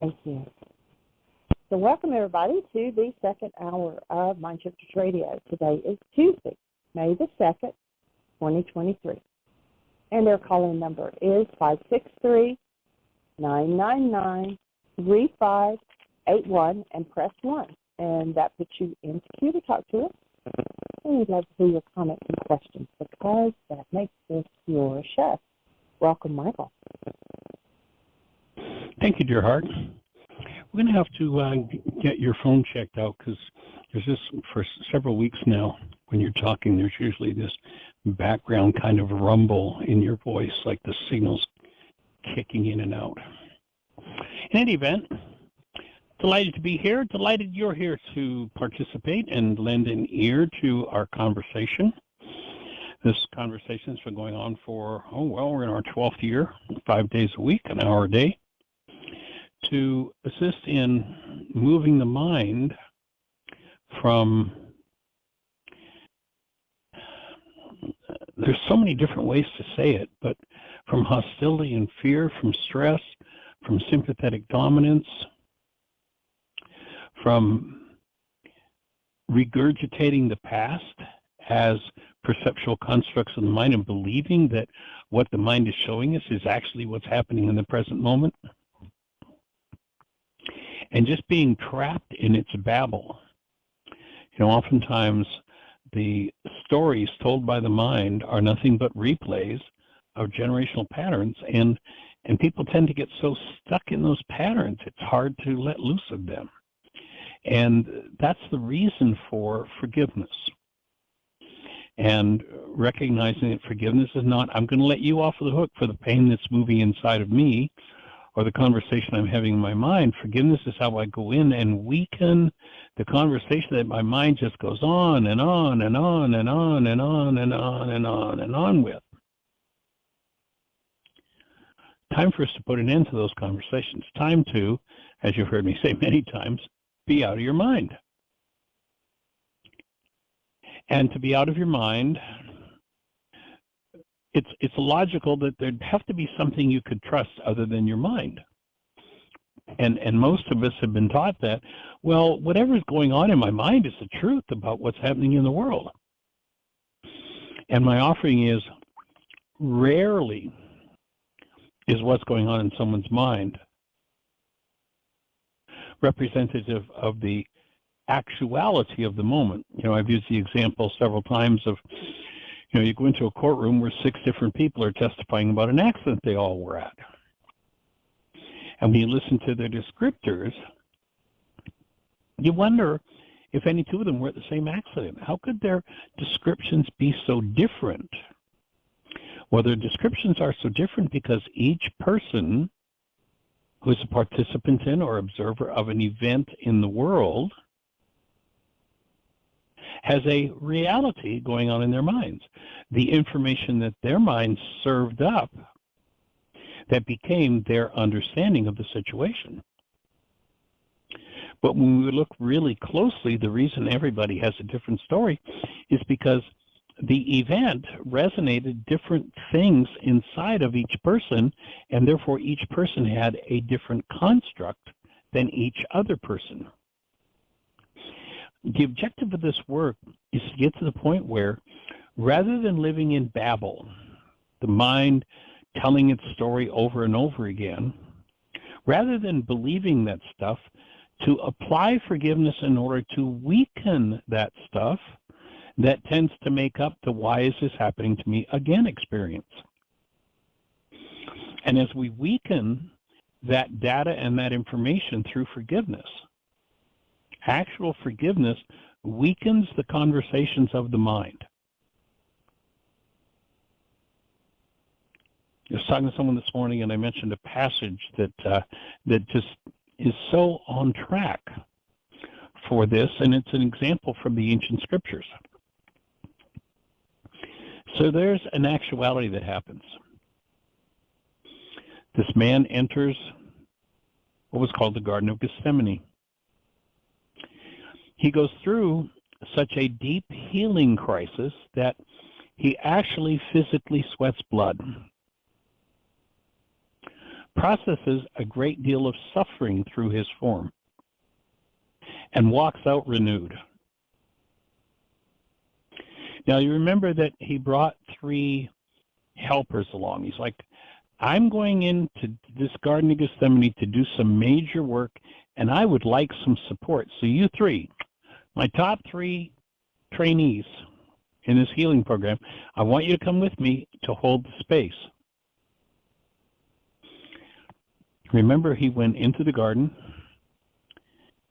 Thank you. So welcome, everybody, to the second hour of Mind Shifters Radio. Today is Tuesday, May the 2nd, 2023. And their call-in number is 563-999-3581 and press 1. And that puts you into queue to talk to us. And we'd love to hear your comments and questions because that makes this your show. Welcome, Michael. Thank you, dear heart. We're going to have to get your phone checked out because there's this for several weeks now. When you're talking, there's usually this background kind of rumble in your voice, like the signals kicking in and out. In any event, delighted to be here. Delighted you're here to participate and lend an ear to our conversation. This conversation has been going on for, we're in our 12th year, 5 days a week, an hour a day, to assist in moving the mind from, there's so many different ways to say it, but from hostility and fear, from stress, from sympathetic dominance, from regurgitating the past as perceptual constructs of the mind and believing that what the mind is showing us is actually what's happening in the present moment, and just being trapped in its babble. Oftentimes the stories told by the mind are nothing but replays of generational patterns, and people tend to get so stuck in those patterns, it's hard to let loose of them. And that's the reason for forgiveness. And recognizing that forgiveness is not, I'm going to let you off of the hook for the pain that's moving inside of me or the conversation I'm having in my mind. Forgiveness is how I go in and weaken the conversation that my mind just goes on and on and on and on and on and on and on and on with. Time for us to put an end to those conversations. Time to, as you've heard me say many times, be out of your mind. And to be out of your mind, it's logical that there'd have to be something you could trust other than your mind. And most of us have been taught that, well, whatever's going on in my mind is the truth about what's happening in the world. And my offering is, rarely is what's going on in someone's mind representative of the actuality of the moment. I've used the example several times of, you go into a courtroom where 6 different people are testifying about an accident they all were at. And when you listen to their descriptors, you wonder if any 2 of them were at the same accident. How could their descriptions be so different? Well, their descriptions are so different because each person who is a participant in or observer of an event in the world has a reality going on in their minds. The information that their minds served up that became their understanding of the situation. But when we look really closely, the reason everybody has a different story is because the event resonated different things inside of each person, and therefore each person had a different construct than each other person. The objective of this work is to get to the point where, rather than living in babble, the mind telling its story over and over again, rather than believing that stuff, to apply forgiveness in order to weaken that stuff that tends to make up the why is this happening to me again experience. And as we weaken that data and that information through forgiveness, actual forgiveness weakens the conversations of the mind. I was talking to someone this morning, and I mentioned a passage that just is so on track for this, and it's an example from the ancient scriptures. So there's an actuality that happens. This man enters what was called the Garden of Gethsemane. He goes through such a deep healing crisis that he actually physically sweats blood. processes a great deal of suffering through his form, and walks out renewed. Now, you remember that he brought 3 helpers along. He's like, I'm going into this Garden of Gethsemane to do some major work, and I would like some support. So you 3, my top 3 trainees in this healing program, I want you to come with me to hold the space. Remember, he went into the garden,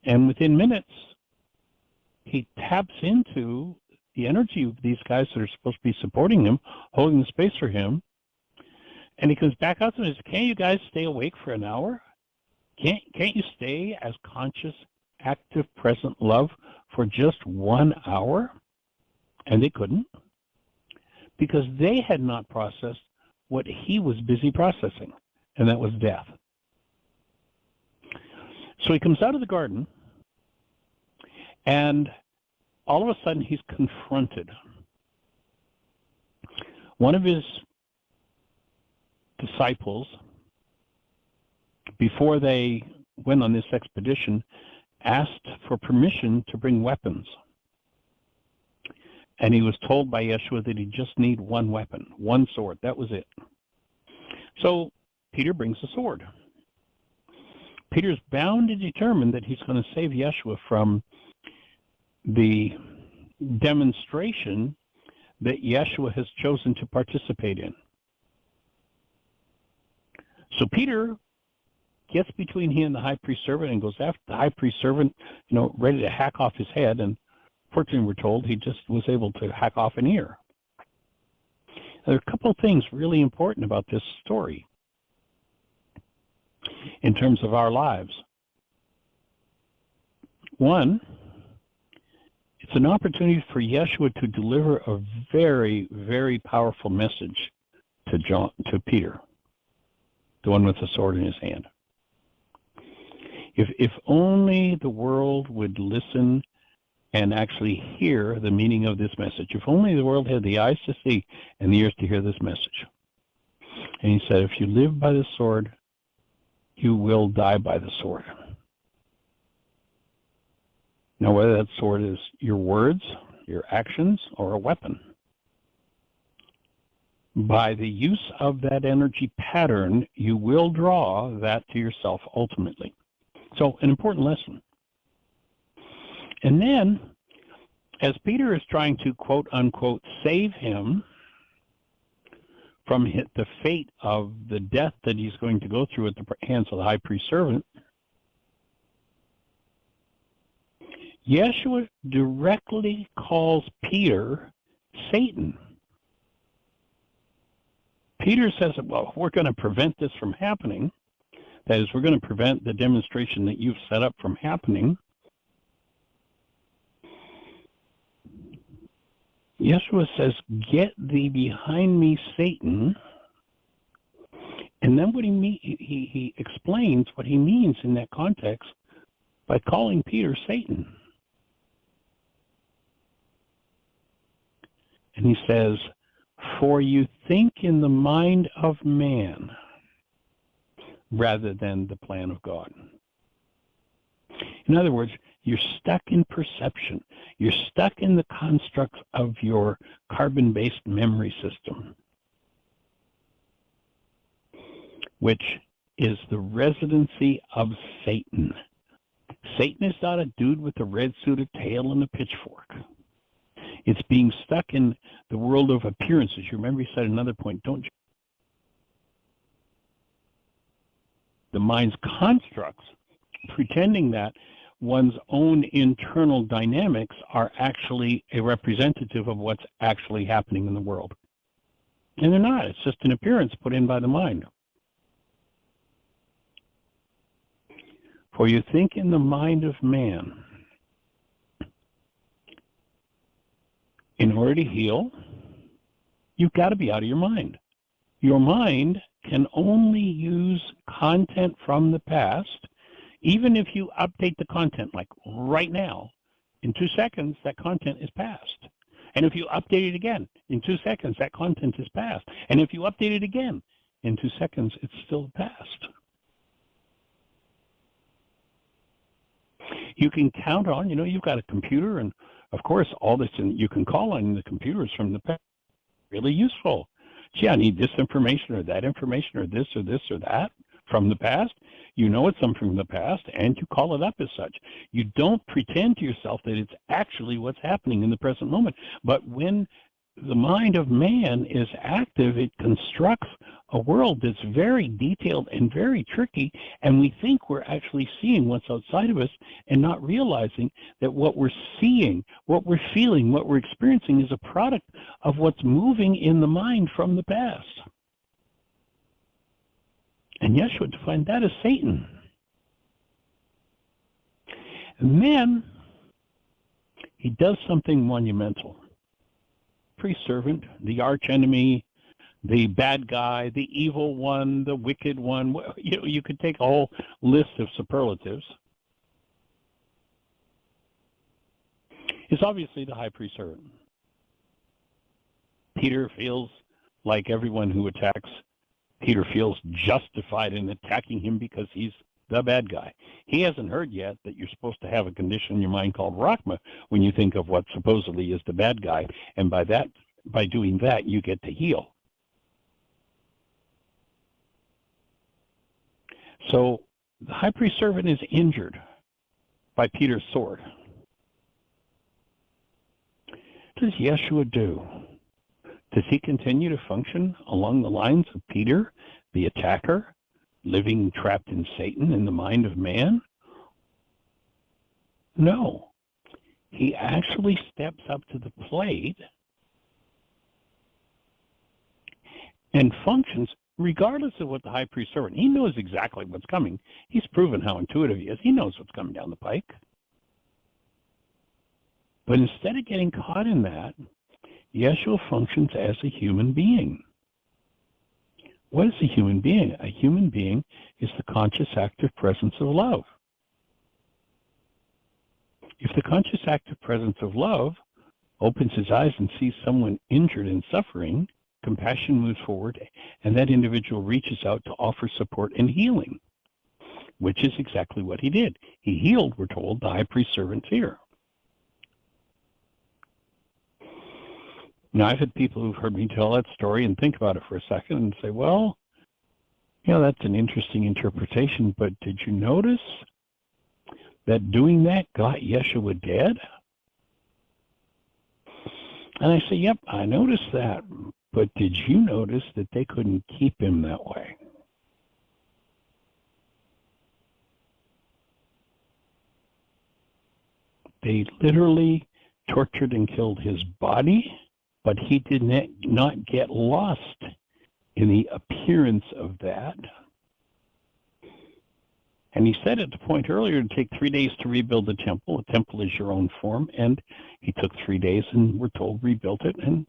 and within minutes, he taps into the energy of these guys that are supposed to be supporting him, holding the space for him, and he comes back out and says, can't you guys stay awake for an hour? Can't you stay as conscious, active, present love for just 1 hour? And they couldn't, because they had not processed what he was busy processing, and that was death. So he comes out of the garden, and all of a sudden he's confronted. One of his disciples, before they went on this expedition, asked for permission to bring weapons. And he was told by Yeshua that he just need 1 weapon, 1 sword. That was it. So Peter brings the sword. Peter's bound and determined that he's going to save Yeshua from the demonstration that Yeshua has chosen to participate in. So Peter gets between he and the high priest servant and goes after the high priest servant, ready to hack off his head. And fortunately, we're told he just was able to hack off an ear. There are a couple of things really important about this story in terms of our lives. One, it's an opportunity for Yeshua to deliver a very, very powerful message to Peter, the one with the sword in his hand. If only the world would listen and actually hear the meaning of this message. If only the world had the eyes to see and the ears to hear this message. And he said, if you live by the sword, you will die by the sword. Now, whether that sword is your words, your actions, or a weapon, by the use of that energy pattern, you will draw that to yourself ultimately. So, an important lesson. And then, as Peter is trying to, quote unquote, save him from the fate of the death that he's going to go through at the hands of the high priest servant, Yeshua directly calls Peter Satan. Peter says, well, we're going to prevent this from happening. That is, we're going to prevent the demonstration that you've set up from happening. Yeshua says, get thee behind me, Satan. And then he explains what he means in that context by calling Peter Satan. And he says, for you think in the mind of man rather than the plan of God. In other words, you're stuck in perception. You're stuck in the constructs of your carbon-based memory system, which is the residency of Satan. Satan is not a dude with a red suit, a tail, and a pitchfork. It's being stuck in the world of appearances. You remember he said at another point, don't you? The mind's constructs, pretending that one's own internal dynamics are actually a representative of what's actually happening in the world. And they're not. It's just an appearance put in by the mind. For you think in the mind of man. In order to heal, you've got to be out of your mind. Your mind can only use content from the past, even if you update the content, like right now, in 2 seconds, that content is past. And if you update it again, in 2 seconds, that content is past. And if you update it again, in 2 seconds, it's still the past. You can count on, you've got a computer, and of course, all this you can call on the computers from the past. Really useful. Gee, I need this information or that information or this or this or that from the past. You know it's something from the past, and you call it up as such. You don't pretend to yourself that it's actually what's happening in the present moment. But when the mind of man is active, it constructs a world that's very detailed and very tricky, and we think we're actually seeing what's outside of us and not realizing that what we're seeing, what we're feeling, what we're experiencing is a product of what's moving in the mind from the past. And Yeshua defined that as Satan. And then he does something monumental. Servant, the archenemy, the bad guy, the evil one, the wicked one. You could take a whole list of superlatives. Is obviously the high priest servant. Peter feels like everyone who attacks Peter feels justified in attacking him because he's the bad guy. He hasn't heard yet that you're supposed to have a condition in your mind called Rachma when you think of what supposedly is the bad guy, and by doing that, you get to heal. So the high priest servant is injured by Peter's sword. What does Yeshua do? Does he continue to function along the lines of Peter, the attacker, living trapped in Satan in the mind of man? No. He actually steps up to the plate and functions regardless of what the high priest servant. He knows exactly what's coming. He's proven how intuitive he is. He knows what's coming down the pike. But instead of getting caught in that, Yeshua functions as a human being. What is a human being? A human being is the conscious active presence of love. If the conscious active presence of love opens his eyes and sees someone injured and suffering, compassion moves forward, and that individual reaches out to offer support and healing, which is exactly what he did. He healed, we're told, the high priest servant's ear. Now, I've had people who've heard me tell that story and think about it for a second and say, well, that's an interesting interpretation, but did you notice that doing that got Yeshua dead? And I say, yep, I noticed that, but did you notice that they couldn't keep him that way? They literally tortured and killed his body, but he did not get lost in the appearance of that. And he said at the point earlier to take 3 days to rebuild the temple. A temple is your own form. And he took 3 days and we're told rebuilt it and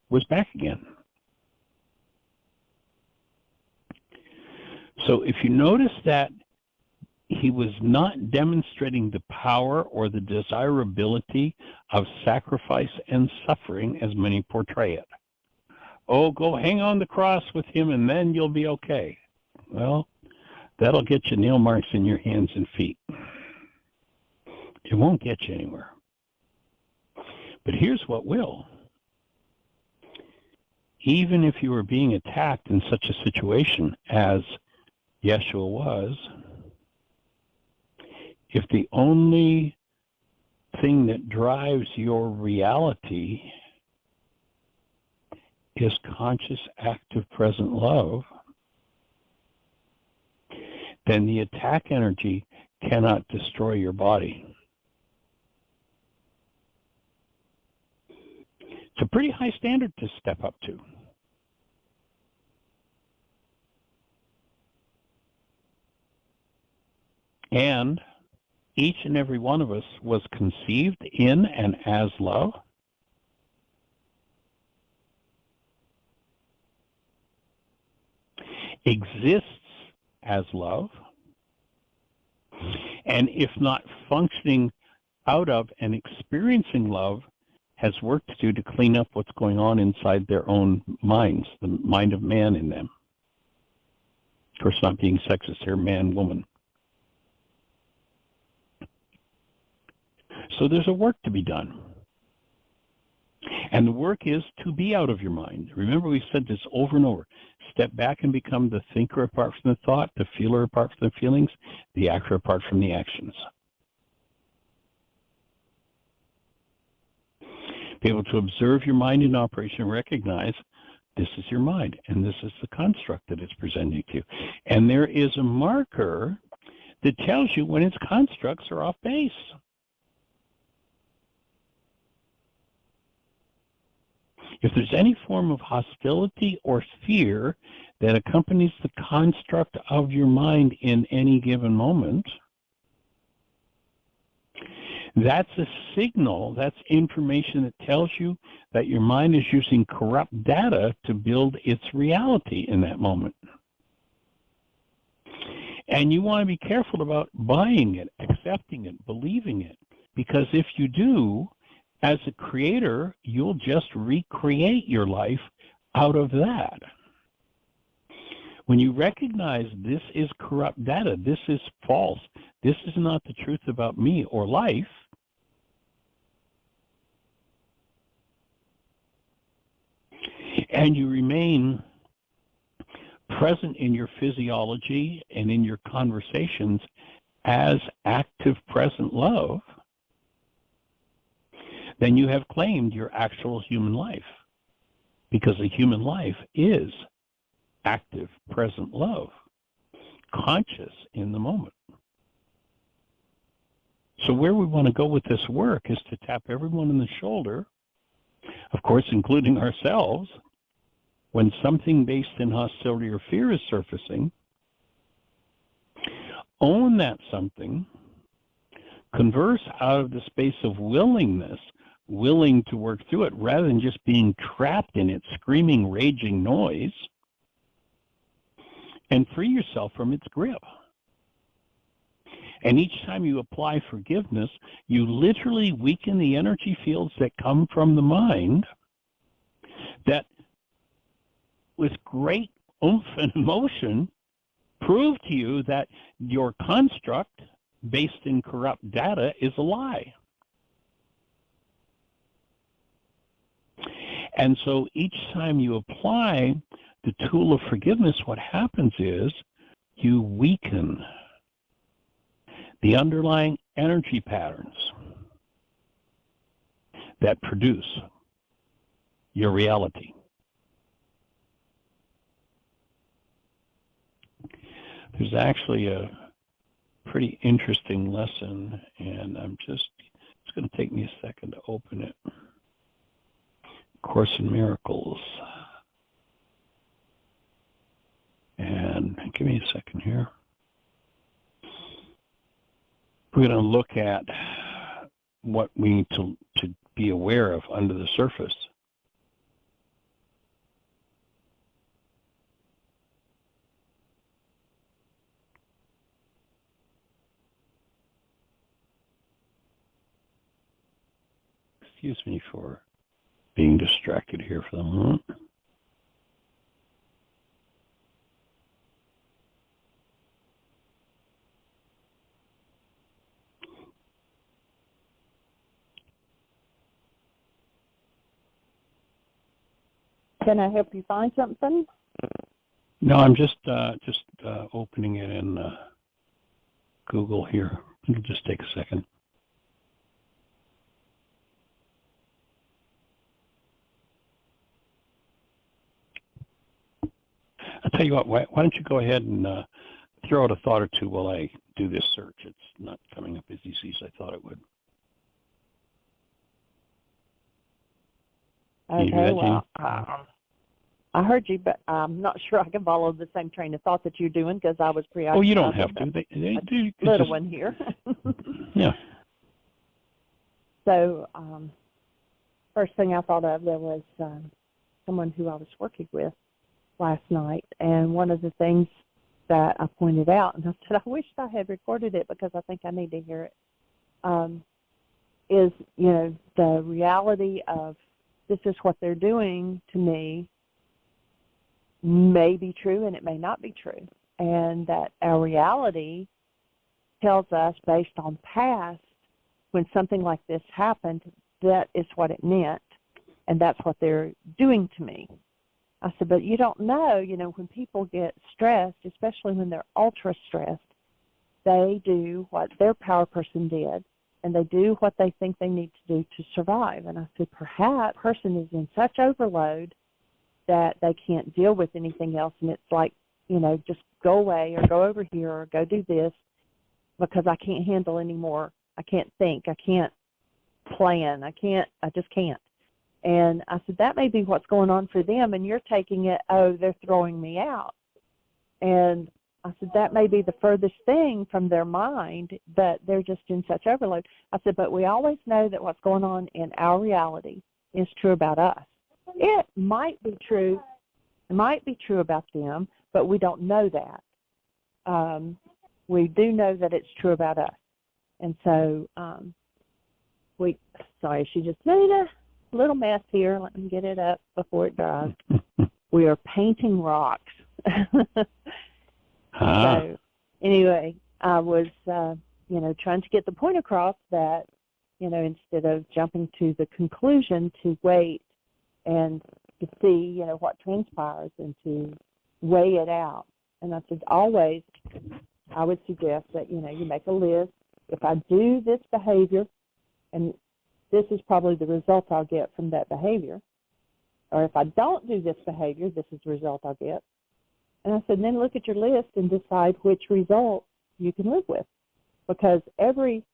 was back again. So if you notice that he was not demonstrating the power or the desirability of sacrifice and suffering as many portray it. Oh, go hang on the cross with him and then you'll be okay. Well, that'll get you nail marks in your hands and feet. It won't get you anywhere. But here's what will. Even if you were being attacked in such a situation as Yeshua was, if the only thing that drives your reality is conscious, active, present love, then the attack energy cannot destroy your body. It's a pretty high standard to step up to. And each and every one of us was conceived in and as love. Exists as love. And if not functioning out of and experiencing love, has work to do to clean up what's going on inside their own minds, the mind of man in them. course, not being sexist here, man, woman. So there's a work to be done. And the work is to be out of your mind. Remember, we said this over and over. Step back and become the thinker apart from the thought, the feeler apart from the feelings, the actor apart from the actions. Be able to observe your mind in operation and recognize this is your mind, and this is the construct that it's presenting to you. And there is a marker that tells you when its constructs are off base. If there's any form of hostility or fear that accompanies the construct of your mind in any given moment, that's a signal, that's information that tells you that your mind is using corrupt data to build its reality in that moment. And you want to be careful about buying it, accepting it, believing it, because if you do, as a creator, you'll just recreate your life out of that. When you recognize this is corrupt data, this is false, this is not the truth about me or life, and you remain present in your physiology and in your conversations as active present love, then you have claimed your actual human life, because a human life is active present love, conscious in the moment. So where we want to go with this work is to tap everyone on the shoulder, of course including ourselves, when something based in hostility or fear is surfacing. Own that something, converse out of the space of willingness, willing to work through it, rather than just being trapped in its screaming, raging noise, and free yourself from its grip. And each time you apply forgiveness, you literally weaken the energy fields that come from the mind that, with great oomph and emotion, prove to you that your construct based in corrupt data is a lie. And so each time you apply the tool of forgiveness, what happens is you weaken the underlying energy patterns that produce your reality. There's actually a pretty interesting lesson, and it's going to take me a second to open it. Course in Miracles. And give me a second here. We're going to look at what we need to be aware of under the surface. Excuse me for being distracted here for the moment. Can I help you find something? No, I'm just opening it in Google here. It'll just take a second. I'll tell you what, why don't you go ahead and throw out a thought or two while I do this search. It's not coming up as easy as I thought it would. Okay, well, I heard you, but I'm not sure I can follow the same train of thought that you're doing because I was preoccupied. Oh, you don't have to. They do. Little one here. Yeah. So, first thing I thought of, there was someone who I was working with last night, and one of the things that I pointed out, and I said, I wish I had recorded it because I think I need to hear it, is, the reality of this is what they're doing to me may be true and it may not be true. and that our reality tells us, based on past, when something like this happened, that is what it meant, and that's what they're doing to me. I said, but you don't know, when people get stressed, especially when they're ultra stressed, they do what their power person did, and they do what they think they need to do to survive. And I said, perhaps the person is in such overload that they can't deal with anything else, and it's like, just go away or go over here or go do this because I can't handle anymore. I can't think. I can't plan. I just can't. And I said, that may be what's going on for them, and you're taking it, oh, they're throwing me out. And I said, that may be the furthest thing from their mind, but they're just in such overload. I said, but we always know that what's going on in our reality is true about us. It might be true. It might be true about them, but we don't know that. We do know that it's true about us. And so sorry, she just made a little mess here. Let me get it up before it dries. We are painting rocks. So anyway, I was, trying to get the point across that, instead of jumping to the conclusion, to wait and to see, what transpires and to weigh it out. And I said, always, I would suggest that, you make a list. If I do this behavior, and this is probably the result I'll get from that behavior, or if I don't do this behavior, this is the result I'll get. And I said, then look at your list and decide which result you can live with. Because every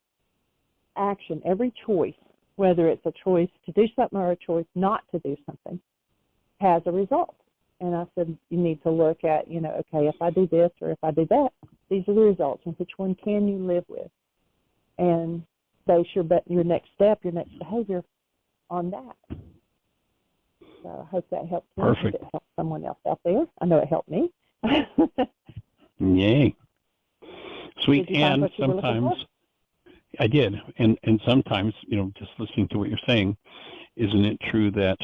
action, every choice, whether it's a choice to do something or a choice not to do something, has a result. And I said, you need to look at, okay, if I do this or if I do that, these are the results, and which one can you live with? And base your next step, your next behavior on that. So I hope that helps you. Perfect. It helps someone else out there. I know it helped me. Yay. Sweet. And sometimes I did. And sometimes, just listening to what you're saying, isn't it true that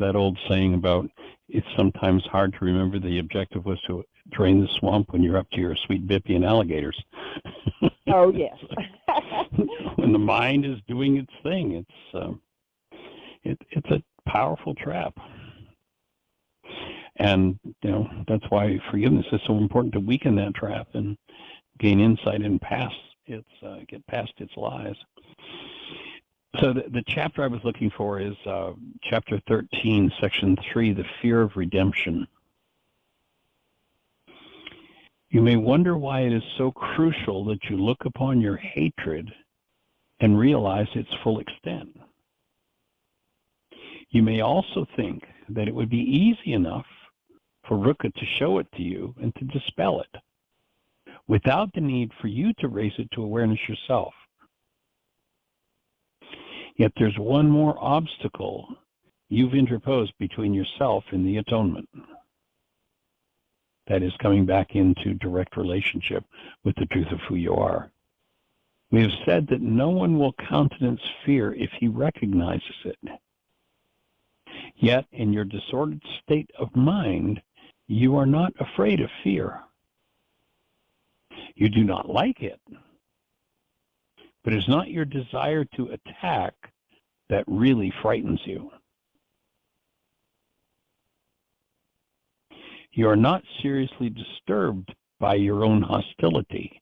that old saying about it's sometimes hard to remember the objective was to drain the swamp when you're up to your sweet bippy and alligators? Oh, yes. When the mind is doing its thing, it's a powerful trap. And, that's why forgiveness is so important, to weaken that trap and gain insight and get past its lies. So the chapter I was looking for is chapter 13, section 3, the fear of redemption. You may wonder why it is so crucial that you look upon your hatred and realize its full extent. You may also think that it would be easy enough for Ruka to show it to you and to dispel it, without the need for you to raise it to awareness yourself. Yet there's one more obstacle you've interposed between yourself and the atonement. That is coming back into direct relationship with the truth of who you are. We have said that no one will countenance fear if he recognizes it. Yet, in your disordered state of mind, you are not afraid of fear. You do not like it, but it's not your desire to attack that really frightens you. You are not seriously disturbed by your own hostility.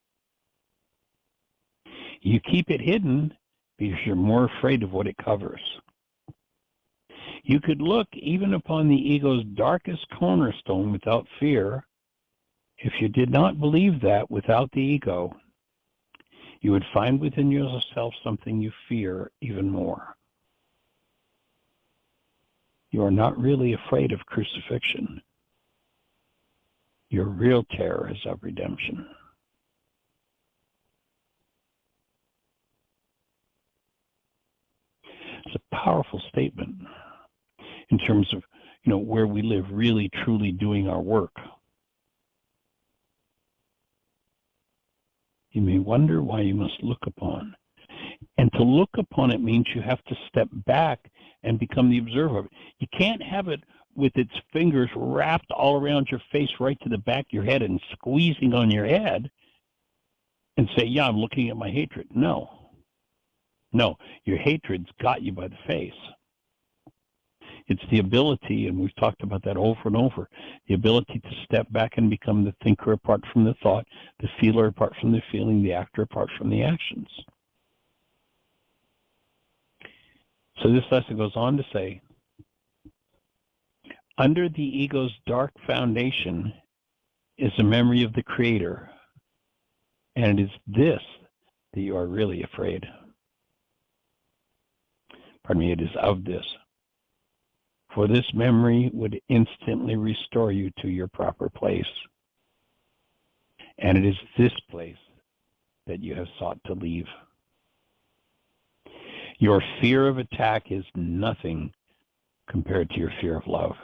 You keep it hidden because you're more afraid of what it covers. You could look even upon the ego's darkest cornerstone without fear. If you did not believe that without the ego, you would find within yourself something you fear even more. You are not really afraid of crucifixion. Your real terror is of redemption. It's a powerful statement in terms of, where we live, really, truly doing our work. You may wonder why you must look upon. And to look upon it means you have to step back and become the observer of it. You can't have it with its fingers wrapped all around your face, right to the back of your head, and squeezing on your head, and say, yeah, I'm looking at my hatred. No. No, your hatred's got you by the face. It's the ability, and we've talked about that over and over, the ability to step back and become the thinker apart from the thought, the feeler apart from the feeling, the actor apart from the actions. So this lesson goes on to say, under the ego's dark foundation is a memory of the Creator, and it is this that you are really afraid. Pardon me, it is of this. For this memory would instantly restore you to your proper place. And it is this place that you have sought to leave. Your fear of attack is nothing compared to your fear of love.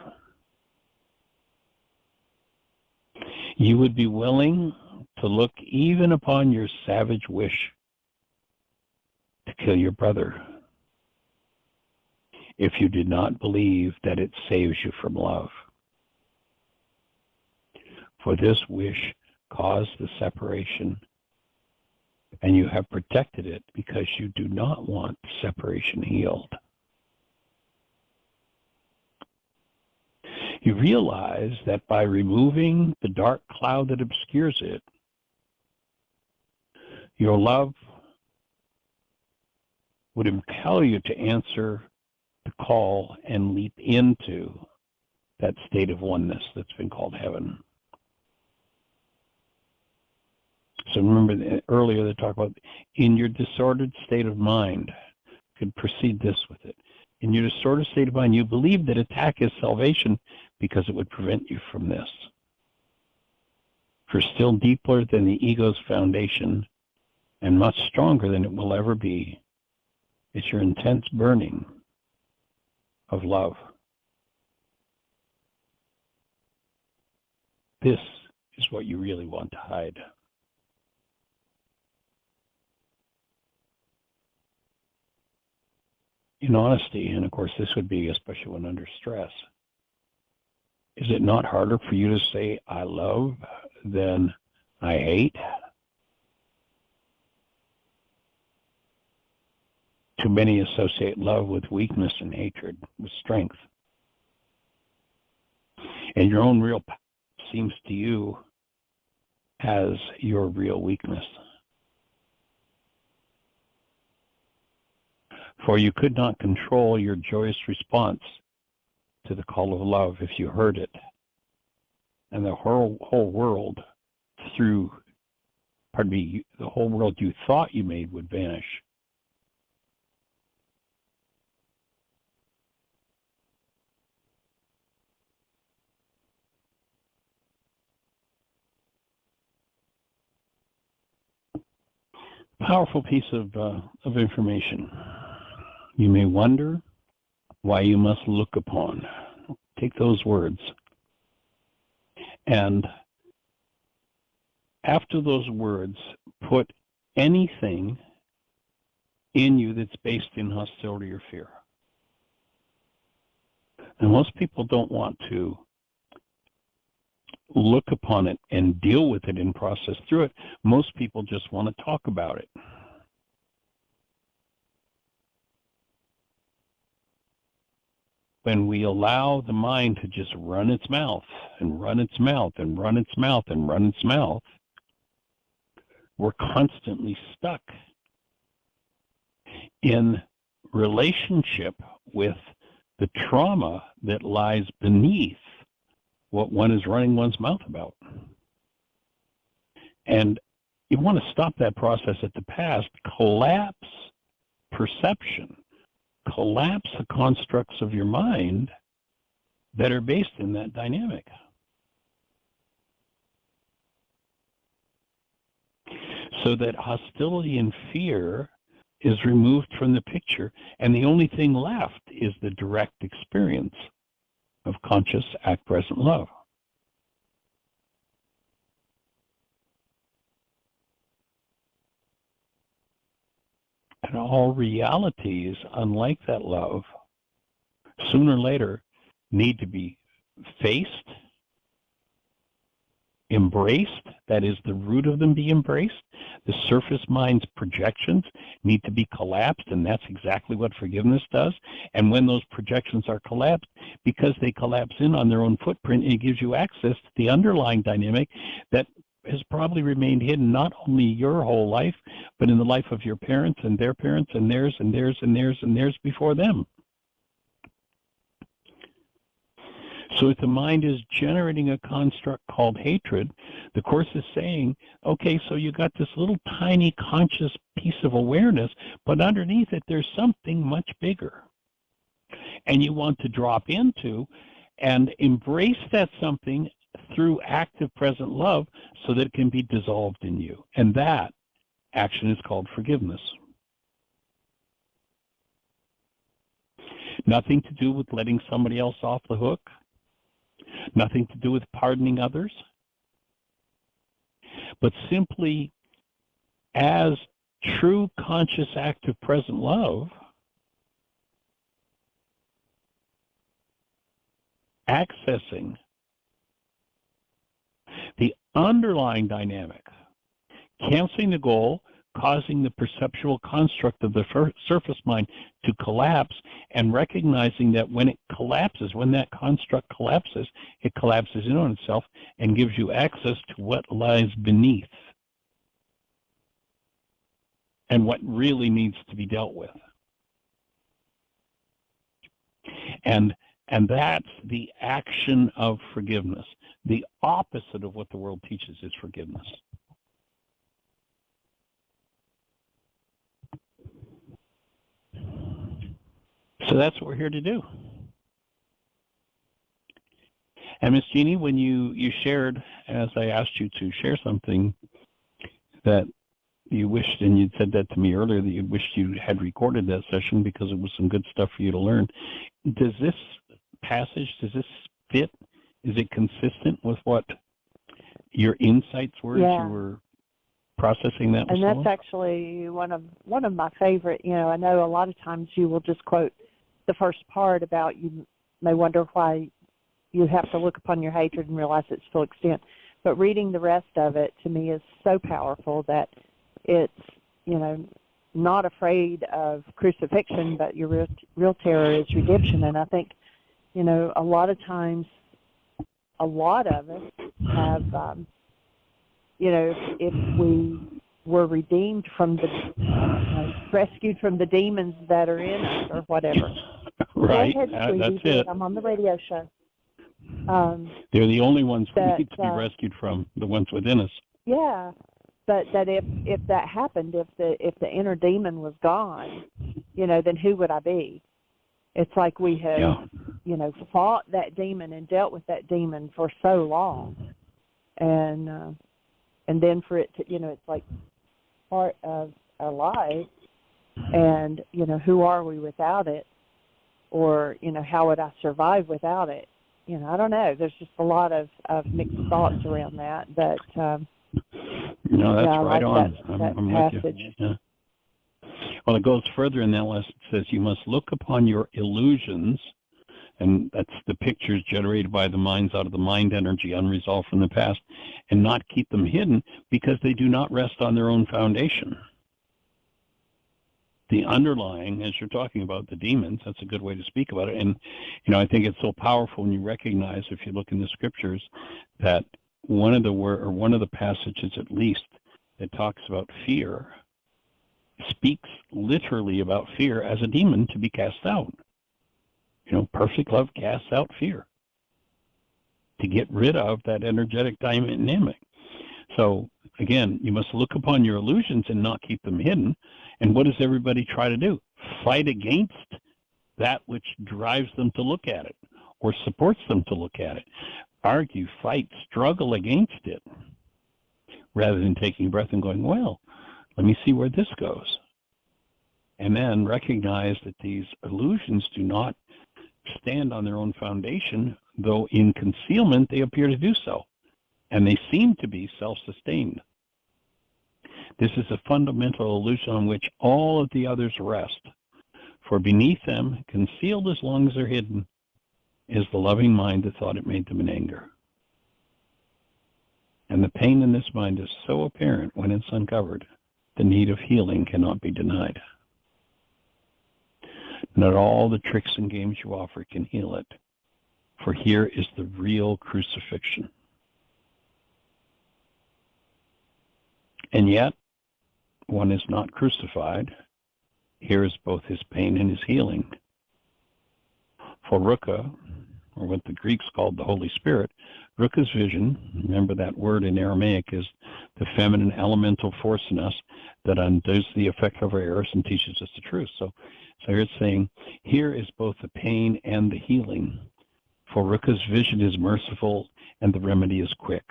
You would be willing to look even upon your savage wish to kill your brother if you did not believe that it saves you from love. For this wish caused the separation, and you have protected it because you do not want separation healed. You realize that by removing the dark cloud that obscures it, your love would impel you to answer the call and leap into that state of oneness that's been called heaven. So remember earlier they talked about in your disordered state of mind, you could precede this with it. In your disordered state of mind, you believe that attack is salvation because it would prevent you from this. For still deeper than the ego's foundation and much stronger than it will ever be is your intense burning of love. This is what you really want to hide. In honesty, and of course this would be especially when under stress, is it not harder for you to say I love than I hate? Too many associate love with weakness and hatred with strength. And your own real power seems to you as your real weakness. For you could not control your joyous response to the call of love if you heard it. And the whole world the whole world you thought you made would vanish. Powerful piece of information. You may wonder why you must look upon. Take those words. And after those words, put anything in you that's based in hostility or fear. And most people don't want to look upon it and deal with it and process through it. Most people just want to talk about it. When we allow the mind to just run its mouth and run its mouth and run its mouth and run its mouth, we're constantly stuck in relationship with the trauma that lies beneath what one is running one's mouth about. And you want to stop that process at the past, collapse perception, collapse the constructs of your mind that are based in that dynamic. So that hostility and fear is removed from the picture, and the only thing left is the direct experience of conscious act present love. And all realities, unlike that love, sooner or later need to be faced, embraced, that is, the root of them be embraced. The surface mind's projections need to be collapsed, and that's exactly what forgiveness does. And when those projections are collapsed, because they collapse in on their own footprint, it gives you access to the underlying dynamic that has probably remained hidden not only your whole life, but in the life of your parents and their parents and theirs and theirs and theirs and theirs before them. So if the mind is generating a construct called hatred, the Course is saying, okay, so you got this little tiny conscious piece of awareness, but underneath it there's something much bigger. And you want to drop into and embrace that something through active present love so that it can be dissolved in you. And that action is called forgiveness. Nothing to do with letting somebody else off the hook. Nothing to do with pardoning others. But simply as true conscious active present love, accessing the underlying dynamic, canceling the goal, causing the perceptual construct of the surface mind to collapse, and recognizing that when it collapses, when that construct collapses, it collapses in on itself and gives you access to what lies beneath and what really needs to be dealt with. And that's the action of forgiveness. The opposite of what the world teaches is forgiveness. So that's what we're here to do. And Miss Jeanie, when you shared, as I asked you to share something that you wished, and you said that to me earlier, that you wished you had recorded that session because it was some good stuff for you to learn. Does this passage, does this fit? Is it consistent with what your insights were as you were processing that? And that's actually one of my favorite. You know, I know a lot of times you will just quote the first part about you may wonder why you have to look upon your hatred and realize its full extent. But reading the rest of it to me is so powerful that it's, you know, not afraid of crucifixion, but your real terror is redemption. And I think, you know, a lot of times, a lot of us have, you know, if we were redeemed from the, rescued from the demons that are in us or whatever. Right, that's it. I'm on the radio show. They're the only ones who need to be rescued from, the ones within us. Yeah, but that if that happened, if the inner demon was gone, you know, then who would I be? It's like we have, you know, fought that demon and dealt with that demon for so long, and then for it to, you know, it's like part of our life, and you know, who are we without it, or you know, how would I survive without it? You know, I don't know. There's just a lot of mixed thoughts around that. But no, that's right on. That I'm passage. with you. Yeah. Well, it goes further in that lesson. It says you must look upon your illusions, and that's the pictures generated by the minds out of the mind energy unresolved from the past, and not keep them hidden because they do not rest on their own foundation. The underlying, as you're talking about the demons, that's a good way to speak about it. And, you know, I think it's so powerful when you recognize, if you look in the scriptures, that one of the passages at least that talks about fear speaks literally about fear as a demon to be cast out. You know, perfect love casts out fear, to get rid of that energetic dynamic. So again, you must look upon your illusions and not keep them hidden. And what does everybody try to do? Fight against that which drives them to look at it or supports them to look at it. Argue, fight, struggle against it, rather than taking a breath and going, well, let me see where this goes. And then recognize that these illusions do not stand on their own foundation, though in concealment they appear to do so. And they seem to be self-sustained. This is a fundamental illusion on which all of the others rest. For beneath them, concealed as long as they're hidden, is the loving mind that thought it made them in anger. And the pain in this mind is so apparent when it's uncovered, the need of healing cannot be denied. Not all the tricks and games you offer can heal it, for here is the real crucifixion. And yet, one is not crucified. Here is both his pain and his healing. For Ruka, or what the Greeks called the Holy Spirit, Ruka's vision, remember that word in Aramaic is the feminine elemental force in us that undoes the effect of our errors and teaches us the truth. So here it's saying, here is both the pain and the healing. For Ruka's vision is merciful and the remedy is quick.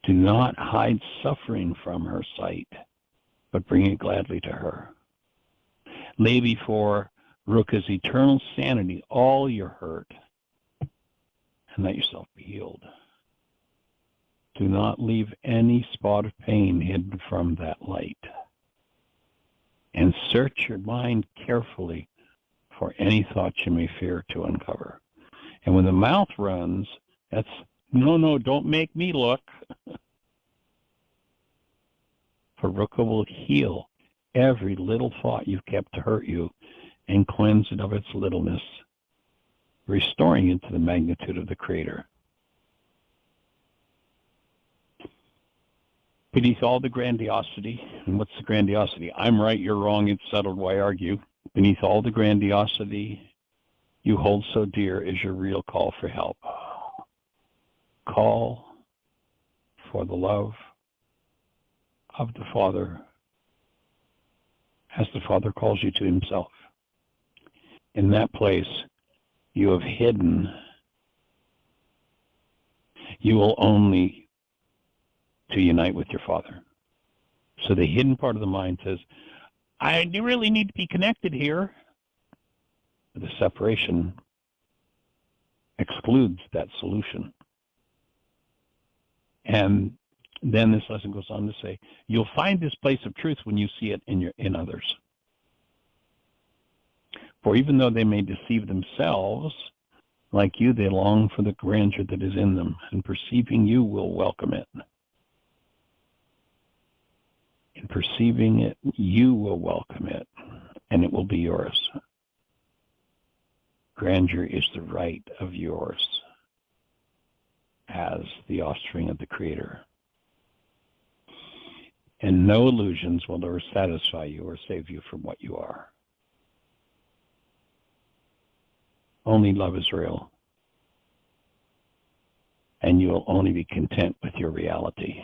Do not hide suffering from her sight, but bring it gladly to her. Lay before Ruka's eternal sanity all your hurt, and let yourself be healed. Do not leave any spot of pain hidden from that light. And search your mind carefully for any thoughts you may fear to uncover. And when the mouth runs, that's, no, don't make me look. For Ruka will heal every little thought you've kept to hurt you and cleanse it of its littleness, restoring it to the magnitude of the Creator. Beneath all the grandiosity, and what's the grandiosity? I'm right, you're wrong, it's settled, why argue? Beneath all the grandiosity you hold so dear is your real call for help. Call for the love of the Father as the Father calls you to himself. In that place you have hidden, you will only to unite with your Father. So the hidden part of the mind says, I really need to be connected here. The separation excludes that solution. And then this lesson goes on to say, you'll find this place of truth when you see it in others. For even though they may deceive themselves, like you, they long for the grandeur that is in them, and perceiving you will welcome it. In perceiving it, you will welcome it, and it will be yours. Grandeur is the right of yours as the offspring of the Creator. And no illusions will ever satisfy you or save you from what you are. Only love is real. And you will only be content with your reality.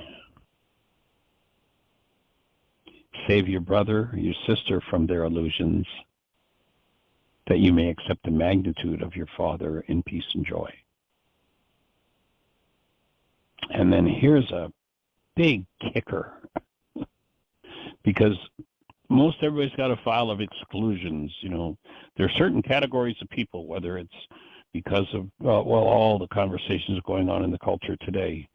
Save your brother, your sister from their illusions, that you may accept the magnitude of your Father in peace and joy. And then here's a big kicker, because most everybody's got a file of exclusions. You know, there are certain categories of people, whether it's because of, all the conversations going on in the culture today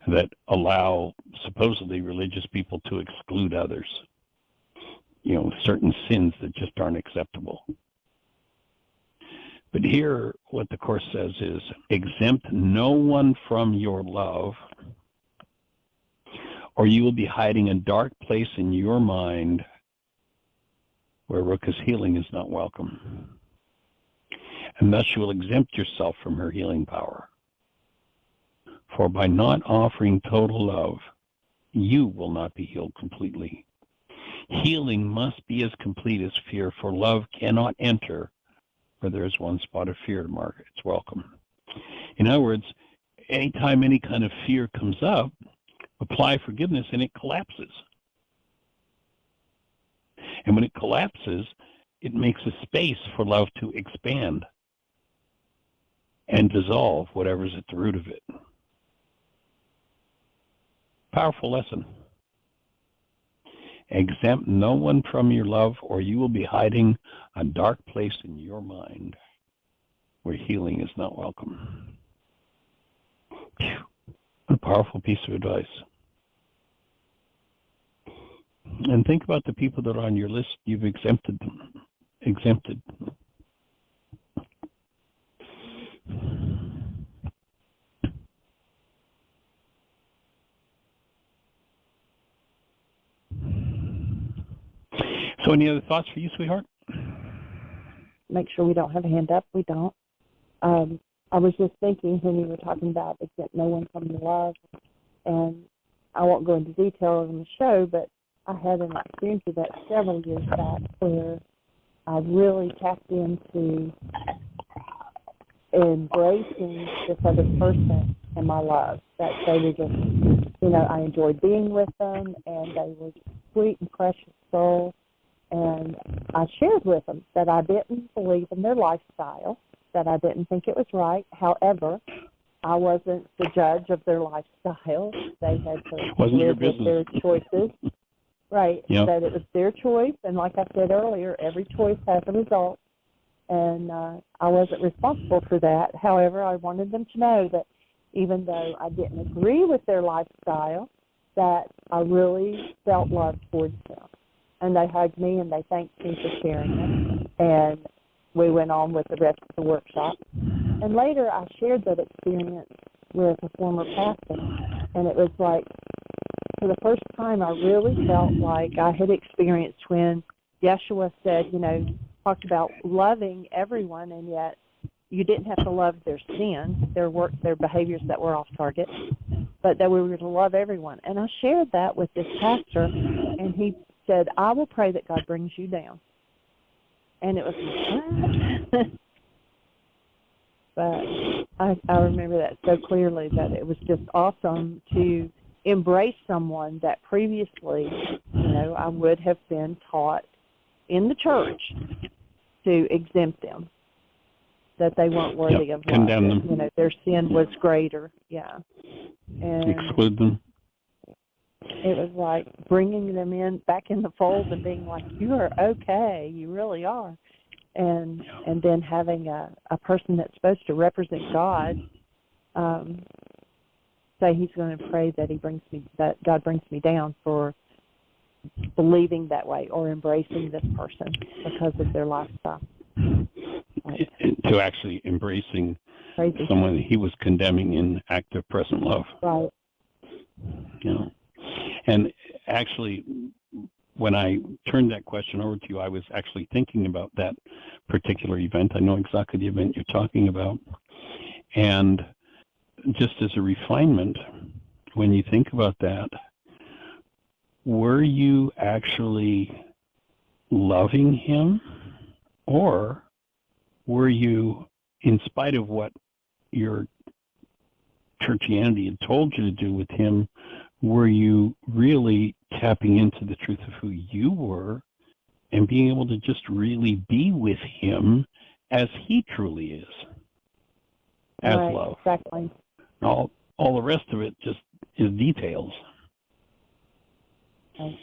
that allow supposedly religious people to exclude others. You know, certain sins that just aren't acceptable. But here, what the Course says is, exempt no one from your love, or you will be hiding a dark place in your mind where Ruka's healing is not welcome. And thus you will exempt yourself from her healing power. For by not offering total love, you will not be healed completely. Healing must be as complete as fear, for love cannot enter where there is one spot of fear to mark its welcome. In other words, anytime any kind of fear comes up, apply forgiveness and it collapses. And when it collapses, it makes a space for love to expand and dissolve whatever's at the root of it. Powerful lesson. Exempt no one from your love, or you will be hiding a dark place in your mind where healing is not welcome. Phew. What a powerful piece of advice. And think about the people that are on your list. You've exempted them. Exempted. So any other thoughts for you, sweetheart? Make sure we don't have a hand up. We don't. I was just thinking when you were talking about accept no one from the love, and I won't go into detail on the show, but I had an experience of that several years back where I really tapped into embracing this other person in my love. That they were just, I enjoyed being with them, and they were sweet and precious souls. And I shared with them that I didn't believe in their lifestyle, that I didn't think it was right. However, I wasn't the judge of their lifestyle. They had to live with their choices. Right, yep. That it was their choice. And like I said earlier, every choice has a result. And I wasn't responsible for that. However, I wanted them to know that even though I didn't agree with their lifestyle, that I really felt love towards them. And they hugged me and they thanked me for sharing it. And we went on with the rest of the workshop. And later I shared that experience with a former pastor. And it was like, for the first time, I really felt like I had experienced when Yeshua said, talked about loving everyone, and yet you didn't have to love their sin, their behaviors that were off target, but that we were to love everyone. And I shared that with this pastor, and he said, I will pray that God brings you down. And it was like, but I remember that so clearly, that it was just awesome to embrace someone that previously, I would have been taught in the church to exempt them, that they weren't worthy of love. Condemn them. Their sin was greater. Yeah. And exclude them. It was like bringing them back in the fold and being like, you are okay. You really are. And then having a person that's supposed to represent God say he's going to pray that God brings me down for believing that way or embracing this person because of their lifestyle. To actually embracing someone he was condemning in active present love. Right. And actually, when I turned that question over to you, I was actually thinking about that particular event. I know exactly the event you're talking about. And just as a refinement, when you think about that, were you actually loving him, or were you, in spite of what your churchianity had told you to do with him, were you really tapping into the truth of who you were and being able to just really be with him as he truly is, as right, love? Exactly. All the rest of it just is details. Right.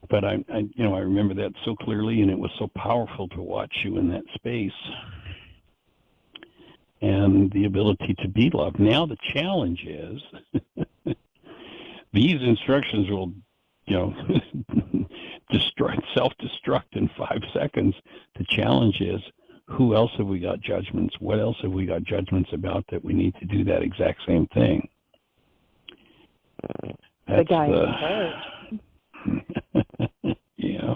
But I remember that so clearly, and it was so powerful to watch you in that space and the ability to be loved. Now the challenge is these instructions will, self-destruct in 5 seconds. The challenge is, who else have we got judgments? What else have we got judgments about that we need to do that exact same thing? The guy in the church. Yeah.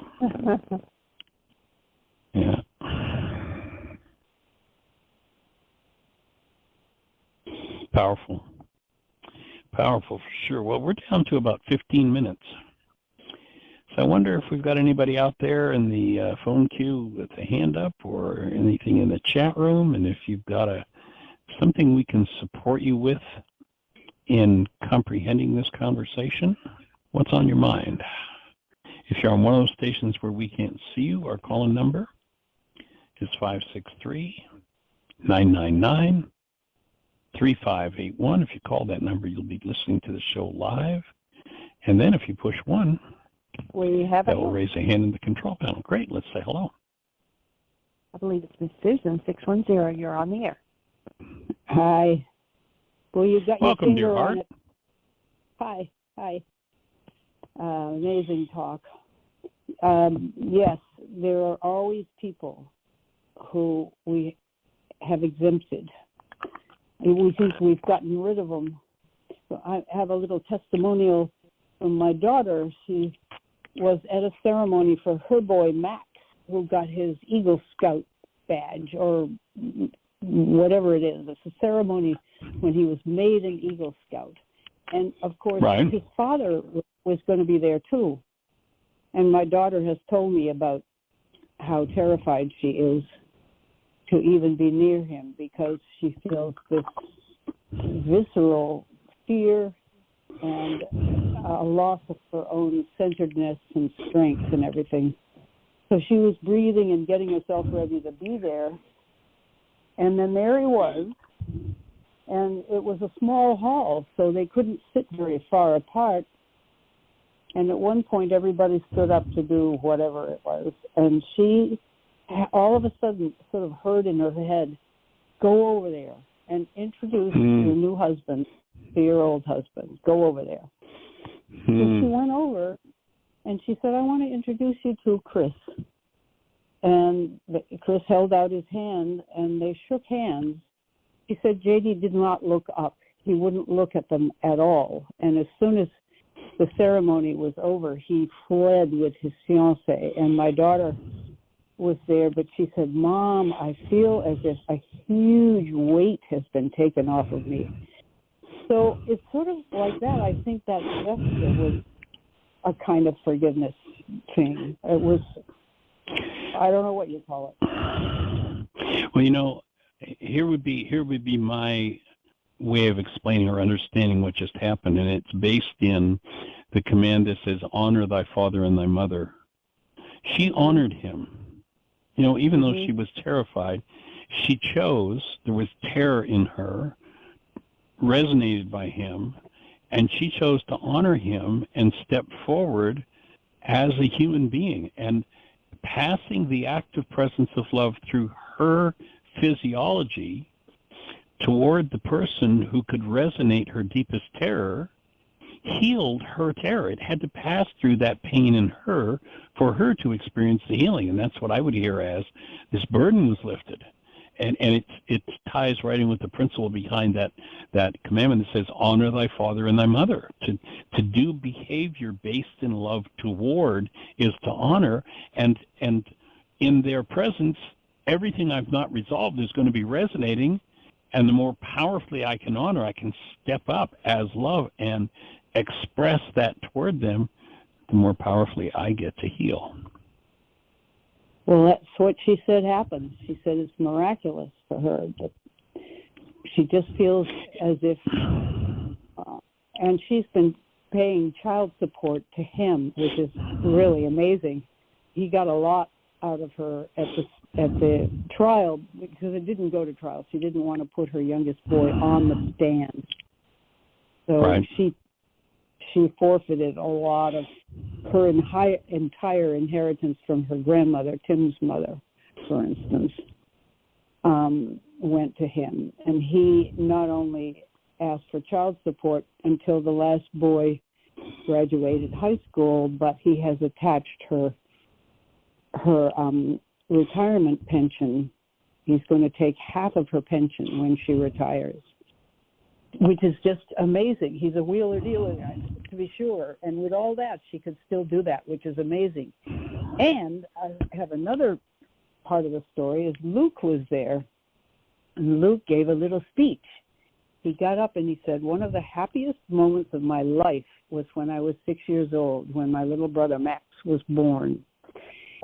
Yeah. Powerful for sure. Well, we're down to about 15 minutes. So I wonder if we've got anybody out there in the phone queue with a hand up or anything in the chat room, and if you've got something we can support you with in comprehending this conversation, what's on your mind? If you're on one of those stations where we can't see you, our call-in number is 563-999-3581. If you call that number, you'll be listening to the show live. And then if you push 1, we have that will raise a hand in the control panel. Great. Let's say hello. I believe it's Miss Susan, 610. You're on the air. Hi. Well, you got Welcome, your dear finger heart. on it. Hi. Amazing talk. Yes, there are always people who we have exempted. And we think we've gotten rid of them. So I have a little testimonial from my daughter. She was at a ceremony for her boy Max, who got his Eagle Scout badge or whatever it is. It's a ceremony when he was made an Eagle Scout. And, of course, his father was going to be there, too. And my daughter has told me about how terrified she is to even be near him because she feels this visceral fear and a loss of her own centeredness and strength and everything. So she was breathing and getting herself ready to be there. And then there he was. And it was a small hall, so they couldn't sit very far apart. And at one point, everybody stood up to do whatever it was. And she, all of a sudden, sort of heard in her head, go over there and introduce your new husband to your old husband. Go over there. So she went over, and she said, I want to introduce you to Chris. And Chris held out his hand, and they shook hands. She said Jeanie did not look up. He wouldn't look at them at all. And as soon as the ceremony was over, he fled with his fiancée. And my daughter was there, but she said, Mom, I feel as if a huge weight has been taken off of me. So it's sort of like that. I think that gesture was a kind of forgiveness thing. It was, I don't know what you call it. Well, you know, here would be my way of explaining or understanding what just happened, and it's based in the command that says, honor thy father and thy mother. She honored him. You know, even though she was terrified, she chose, there was terror in her, resonated by him, and she chose to honor him and step forward as a human being. And passing the active presence of love through her physiology toward the person who could resonate her deepest terror healed her terror. It had to pass through that pain in her for her to experience the healing. And that's what I would hear as this burden was lifted. And it ties right in with the principle behind that commandment that says, honor thy father and thy mother. To do behavior based in love toward is to honor, and in their presence, everything I've not resolved is going to be resonating, and the more powerfully I can honor, I can step up as love and express that toward them, the more powerfully I get to heal. Well, that's what she said happens. She said it's miraculous for her. That she just feels as if, and she's been paying child support to him, which is really amazing. He got a lot out of her at the trial because it didn't go to trial. She didn't want to put her youngest boy on the stand. So she forfeited a lot of her entire inheritance from her grandmother, Tim's mother, for instance, went to him. And he not only asked for child support until the last boy graduated high school, but he has attached her retirement pension. He's going to take half of her pension when she retires, which is just amazing. He's a wheeler-dealer guy, to be sure. And with all that, she could still do that, which is amazing. And I have another part of the story is Luke was there, and Luke gave a little speech. He got up and he said, one of the happiest moments of my life was when I was 6 years old, when my little brother Max was born.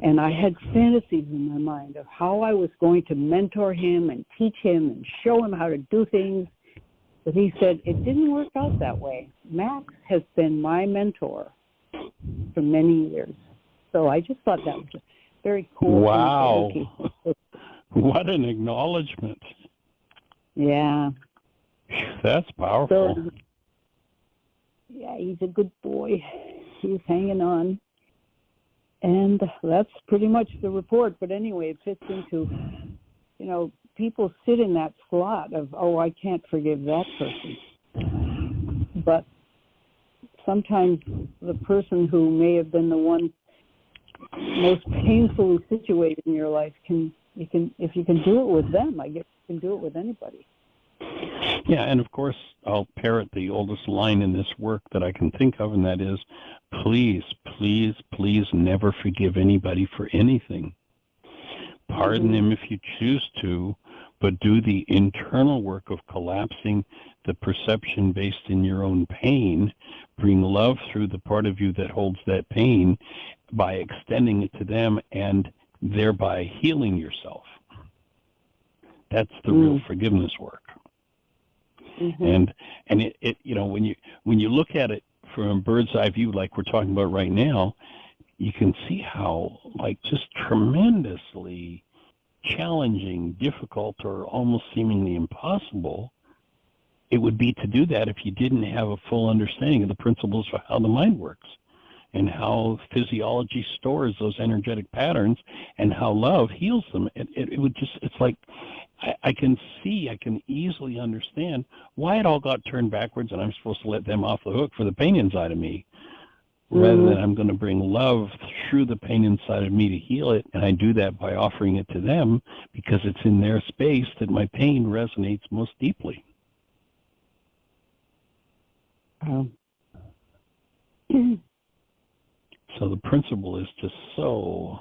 And I had fantasies in my mind of how I was going to mentor him and teach him and show him how to do things. But he said, it didn't work out that way. Max has been my mentor for many years. So I just thought that was a very cool Wow. thing to look at. What an acknowledgement. Yeah. That's powerful. So, yeah, he's a good boy. He's hanging on. And that's pretty much the report. But anyway, it fits into, people sit in that slot of, oh, I can't forgive that person. But sometimes the person who may have been the one most painfully situated in your life if you can do it with them, I guess you can do it with anybody. Yeah, and of course, I'll parrot the oldest line in this work that I can think of, and that is, please, please, please never forgive anybody for anything. Pardon them if you choose to, but do the internal work of collapsing the perception based in your own pain. Bring love through the part of you that holds that pain by extending it to them and thereby healing yourself. That's the real forgiveness work. And it you know, when you look at it from a bird's eye view, like we're talking about right now, you can see how, like, just tremendously challenging, difficult, or almost seemingly impossible it would be to do that if you didn't have a full understanding of the principles of how the mind works and how physiology stores those energetic patterns and how love heals them. It would just, it's like, I can easily understand why it all got turned backwards, and I'm supposed to let them off the hook for the pain inside of me, rather than I'm going to bring love through the pain inside of me to heal it, and I do that by offering it to them because it's in their space that my pain resonates most deeply. So the principle is just so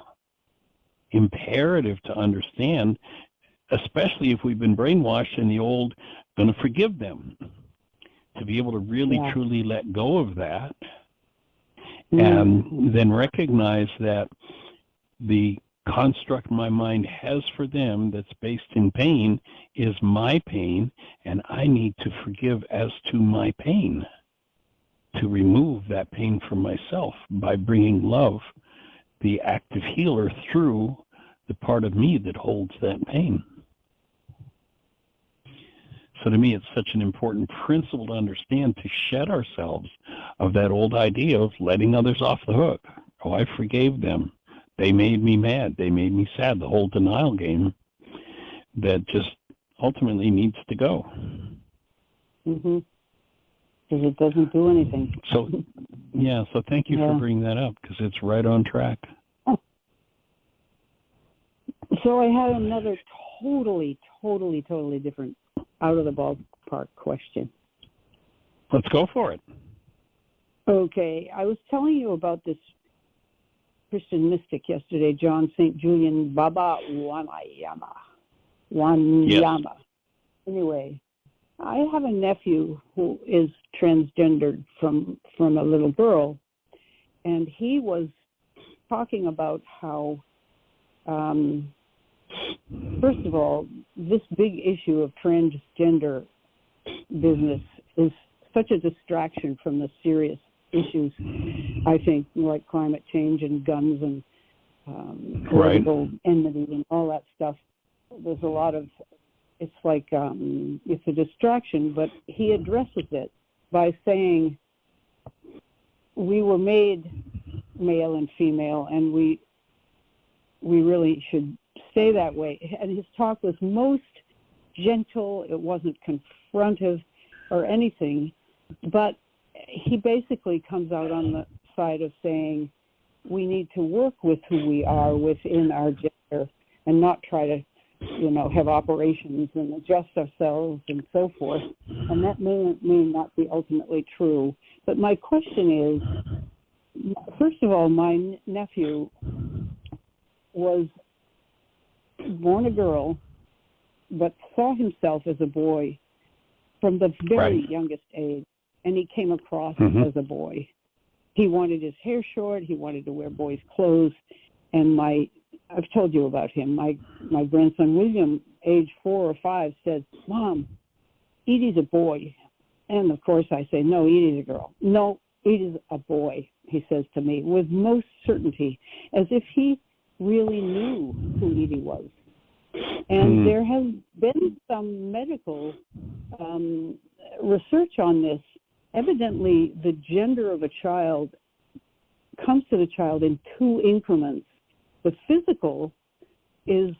imperative to understand, especially if we've been brainwashed in the old, going to forgive them, to be able to really, truly let go of that, and then recognize that the construct my mind has for them that's based in pain is my pain, and I need to forgive as to my pain, to remove that pain from myself by bringing love, the active healer, through the part of me that holds that pain. So to me, it's such an important principle to understand, to shed ourselves of that old idea of letting others off the hook. Oh, I forgave them. They made me mad. They made me sad. The whole denial game that just ultimately needs to go. Because it doesn't do anything. So, yeah, so thank you for bringing that up, because it's right on track. So I had another totally different, out of the ballpark question. Let's go for it. Okay, I was telling you about this Christian mystic yesterday, John St. Julian Baba Wanyama. Yes. Anyway, I have a nephew who is transgendered from a little girl, and he was talking about how, first of all, this big issue of transgender business is such a distraction from the serious issues, I think, like climate change and guns and political enmity and all that stuff. There's a lot of, it's like, it's a distraction, but he addresses it by saying we were made male and female, and we really should stay that way. And his talk was most gentle. It wasn't confrontive or anything, but he basically comes out on the side of saying we need to work with who we are within our gender and not try to, have operations and adjust ourselves and so forth. And that may not be ultimately true. But my question is, first of all, my nephew was born a girl, but saw himself as a boy from the very youngest age, and he came across as a boy. He wanted his hair short. He wanted to wear boys' clothes. And I've told you about him. My grandson William, age 4 or 5, said, "Mom, Edie's a boy." And of course I say, "No, Edie's a girl." "No, Edie's a boy," he says to me with most certainty, as if he really knew who Edie was. And there has been some medical research on this. Evidently, the gender of a child comes to the child in 2 increments. The physical is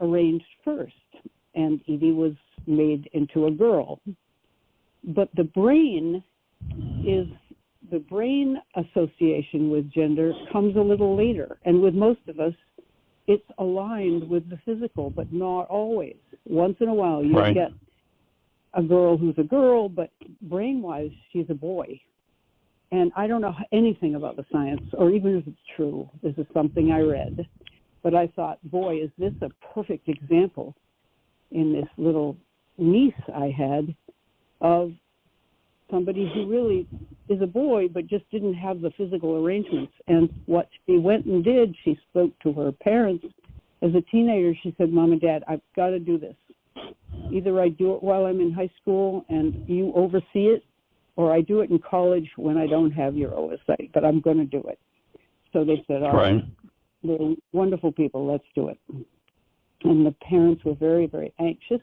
arranged first, and Edie was made into a girl. But the brain association with gender comes a little later, and with most of us, it's aligned with the physical, but not always. Once in a while, you get a girl who's a girl, but brain-wise, she's a boy. And I don't know anything about the science, or even if it's true. This is something I read. But I thought, boy, is this a perfect example in this little niece I had of somebody who really is a boy, but just didn't have the physical arrangements. And what she went and did, she spoke to her parents. As a teenager, she said, Mom and Dad, I've got to do this. Either I do it while I'm in high school and you oversee it, or I do it in college when I don't have your oversight, but I'm going to do it. So they said, all right, they're wonderful people, let's do it. And the parents were very, very anxious.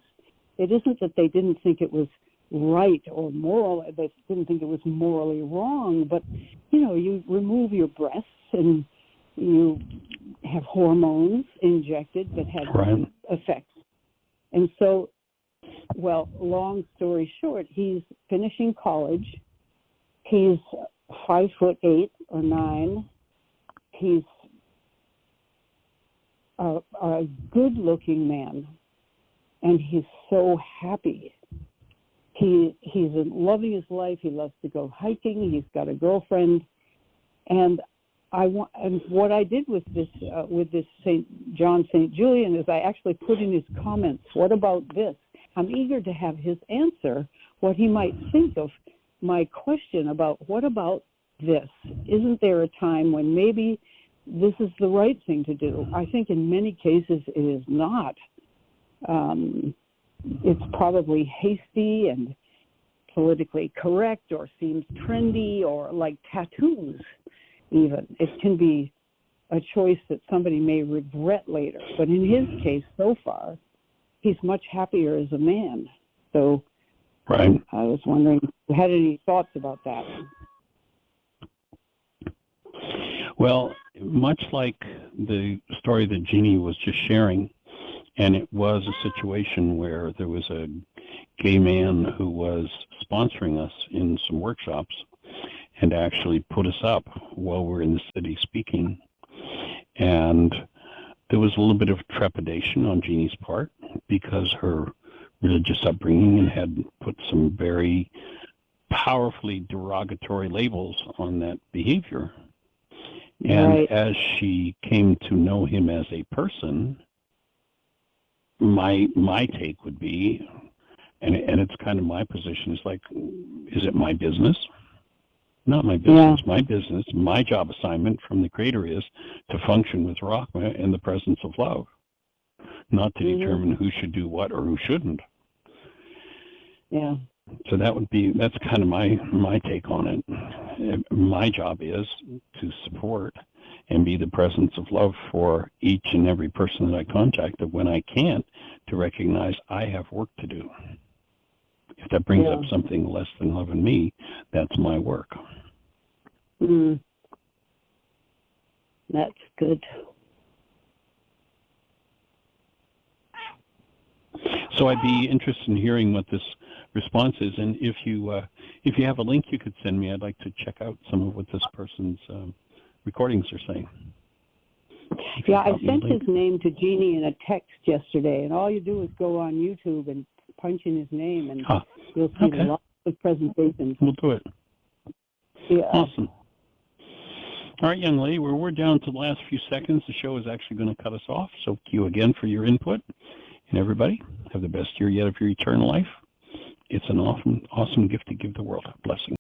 It isn't that they didn't think it was right or moral, they didn't think it was morally wrong, but, you know, you remove your breasts and you have hormones injected that have effects. And so, well, long story short, he's finishing college. He's 5'8" or 9. He's a good-looking man, and he's so happy. He's loving his life. He loves to go hiking. He's got a girlfriend, and what I did with this St. John St. Julian is I actually put in his comments, what about this? I'm eager to have his answer, what he might think of my question about what about this? Isn't there a time when maybe this is the right thing to do? I think in many cases it is not. It's probably hasty and politically correct, or seems trendy, or like tattoos even. It can be a choice that somebody may regret later. But in his case, so far, he's much happier as a man. So I was wondering if you had any thoughts about that. Well, much like the story that Jeanie was just sharing, and it was a situation where there was a gay man who was sponsoring us in some workshops and actually put us up while we're in the city speaking. And there was a little bit of trepidation on Jeanie's part because her religious upbringing had put some very powerfully derogatory labels on that behavior. And as she came to know him as a person, my take would be, and it's kind of my position, is like, is it my business? Not my business. My business, my job assignment from the Creator is to function with Rahma in the presence of love, not to determine who should do what or who shouldn't. Yeah. So that's kind of my take on it. My job is to support and be the presence of love for each and every person that I contact, that when I can't, to recognize I have work to do. If that brings up something less than love in me, that's my work. That's good. So I'd be interested in hearing what this response is, and if you have a link you could send me, I'd like to check out some of what this person's recordings are saying. Yeah, I sent his name to Jeanie in a text yesterday, and all you do is go on YouTube and punch in his name, and you'll see lots of presentations. We'll do it. Yeah. Awesome. All right, young lady, we're down to the last few seconds. The show is actually going to cut us off, so thank you again for your input. And everybody, have the best year yet of your eternal life. It's an awesome gift to give the world. Blessings.